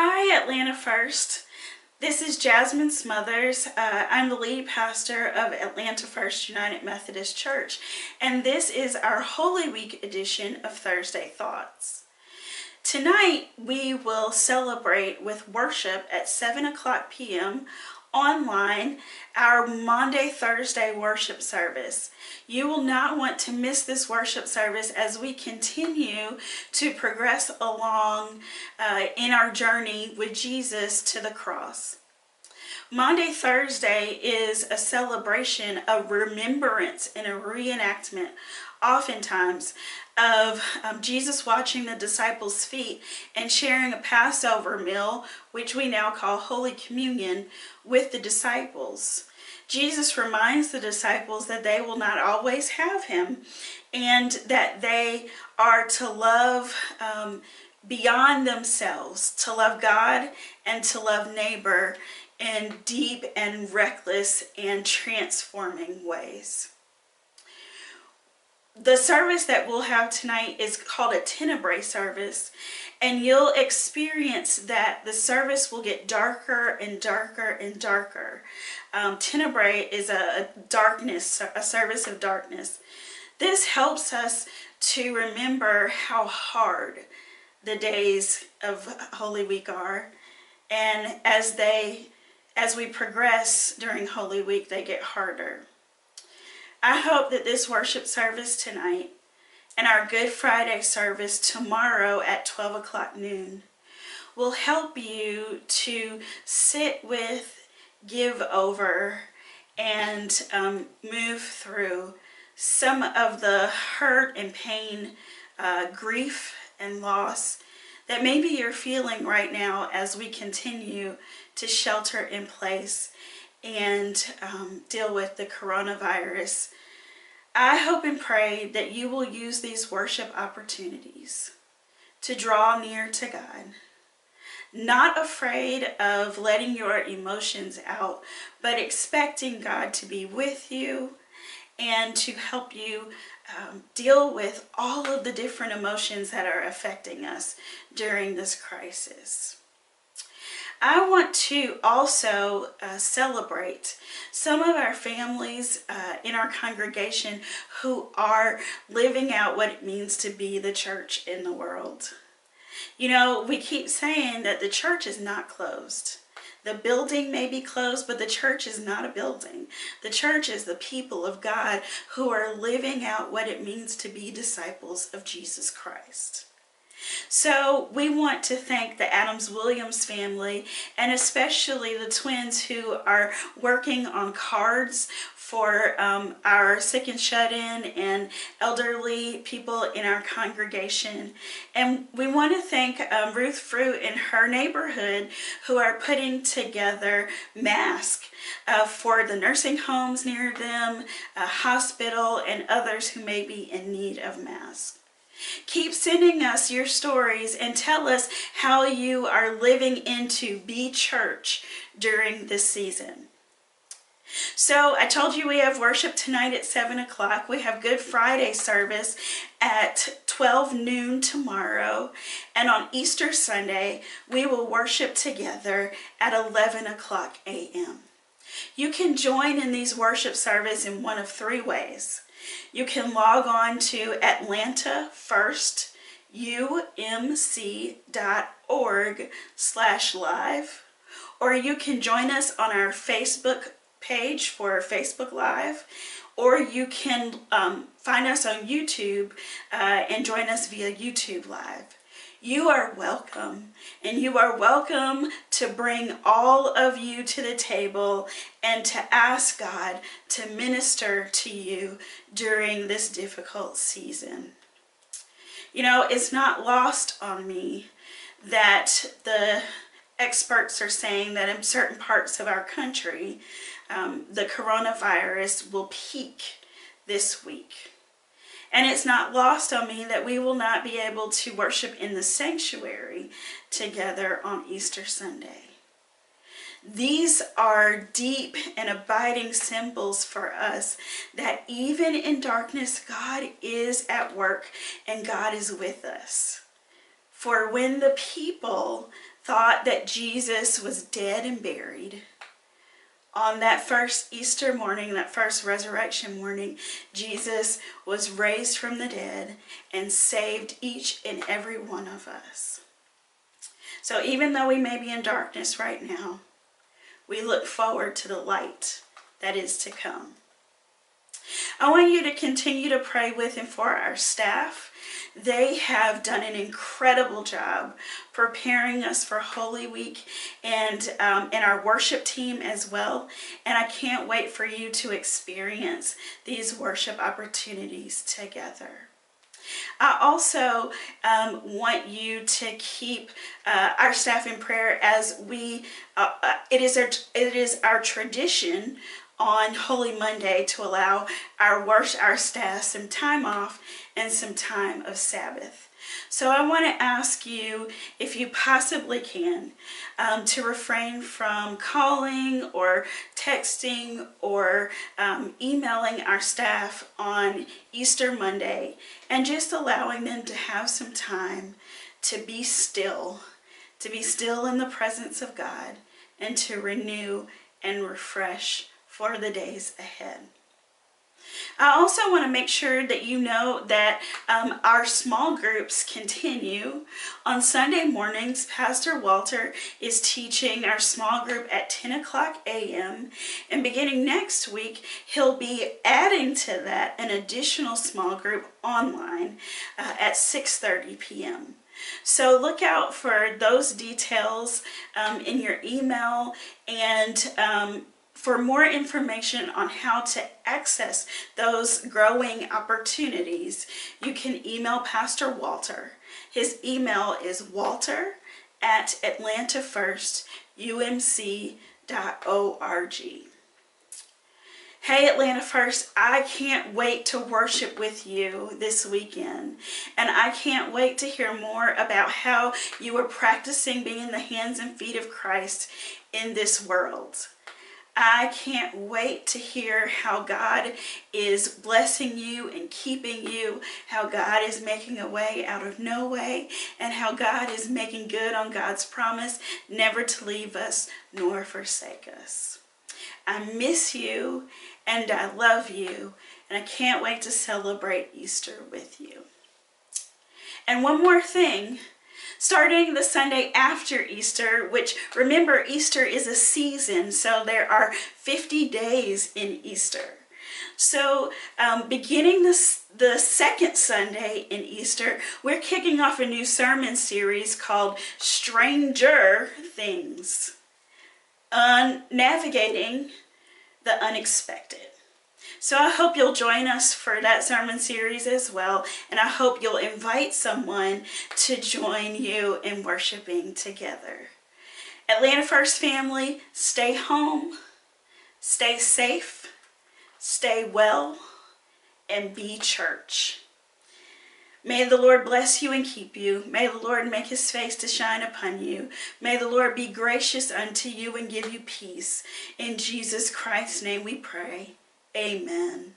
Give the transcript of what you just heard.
Hi, Atlanta First. This is Jasmine Smothers. I'm the lead pastor of Atlanta First United Methodist Church, and this is our Holy Week edition of Thursday Thoughts. Tonight, we will celebrate with worship at 7 o'clock p.m. online our Maundy Thursday worship service. You will not want to miss this worship service as we continue to progress along in our journey with Jesus to the cross. Maundy Thursday is a celebration, a remembrance, and a reenactment, oftentimes, of Jesus washing the disciples' feet and sharing a Passover meal, which we now call Holy Communion, with the disciples. Jesus reminds the disciples that they will not always have him and that they are to love beyond themselves, to love God and to love neighbor in deep and reckless and transforming ways. The service that we'll have tonight is called a Tenebrae service, and you'll experience that the service will get darker and darker and darker. Tenebrae is a service of darkness. This helps us to remember how hard the days of Holy Week are, and as we progress during Holy Week, they get harder. I hope that this worship service tonight and our Good Friday service tomorrow at 12 o'clock noon will help you to sit with, give over, and move through some of the hurt and pain, grief and loss that maybe you're feeling right now as we continue to shelter in place and deal with the coronavirus. I hope and pray that you will use these worship opportunities to draw near to God, not afraid of letting your emotions out, but expecting God to be with you and to help you deal with all of the different emotions that are affecting us during this crisis. I want to also celebrate some of our families in our congregation who are living out what it means to be the church in the world. You know, we keep saying that the church is not closed. The building may be closed, but the church is not a building. The church is the people of God who are living out what it means to be disciples of Jesus Christ. So we want to thank the Adams-Williams family, and especially the twins who are working on cards for our sick and shut-in and elderly people in our congregation. And we want to thank Ruth Fruit and her neighborhood who are putting together masks for the nursing homes near them, a hospital, and others who may be in need of masks. Keep sending us your stories and tell us how you are living into Be Church during this season. So I told you we have worship tonight at 7 o'clock. We have Good Friday service at 12 noon tomorrow. And on Easter Sunday, we will worship together at 11 o'clock a.m. You can join in these worship services in one of three ways. You can log on to atlantafirst.umc.org/live, or you can join us on our Facebook page for Facebook Live, or you can find us on YouTube and join us via YouTube Live. You are welcome, and you are welcome to bring all of you to the table and to ask God to minister to you during this difficult season. You know, it's not lost on me that the experts are saying that in certain parts of our country, the coronavirus will peak this week. And it's not lost on me that we will not be able to worship in the sanctuary together on Easter Sunday. These are deep and abiding symbols for us that even in darkness, God is at work and God is with us. For when the people thought that Jesus was dead and buried, on that first Easter morning, that first resurrection morning, Jesus was raised from the dead and saved each and every one of us. So even though we may be in darkness right now, we look forward to the light that is to come. I want you to continue to pray with and for our staff. They have done an incredible job preparing us for Holy Week, and our worship team as well. And I can't wait for you to experience these worship opportunities together. I also want you to keep our staff in prayer as we. It is our tradition on Holy Monday to allow our staff some time off and some time of Sabbath. So I want to ask you, if you possibly can, to refrain from calling or texting or emailing our staff on Easter Monday, and just allowing them to have some time to be still in the presence of God, and to renew and refresh for the days ahead. I also want to make sure that you know that our small groups continue. On Sunday mornings, Pastor Walter is teaching our small group at 10 o'clock a.m. And beginning next week, he'll be adding to that an additional small group online at 6:30 p.m. So look out for those details in your email, and for more information on how to access those growing opportunities, you can email Pastor Walter. His email is walter@atlantafirst.umc.org. Hey Atlanta First, I can't wait to worship with you this weekend. And I can't wait to hear more about how you are practicing being in the hands and feet of Christ in this world. I can't wait to hear how God is blessing you and keeping you, how God is making a way out of no way, and how God is making good on God's promise never to leave us nor forsake us. I miss you and I love you, and I can't wait to celebrate Easter with you. And one more thing. Starting the Sunday after Easter, which, remember, Easter is a season, so there are 50 days in Easter. So beginning the second Sunday in Easter, we're kicking off a new sermon series called Stranger Things, Navigating the Unexpected. So I hope you'll join us for that sermon series as well, and I hope you'll invite someone to join you in worshiping together. Atlanta First family, stay home, stay safe, stay well, and be church. May the Lord bless you and keep you. May the Lord make his face to shine upon you. May the Lord be gracious unto you and give you peace. In Jesus Christ's name we pray. Amen.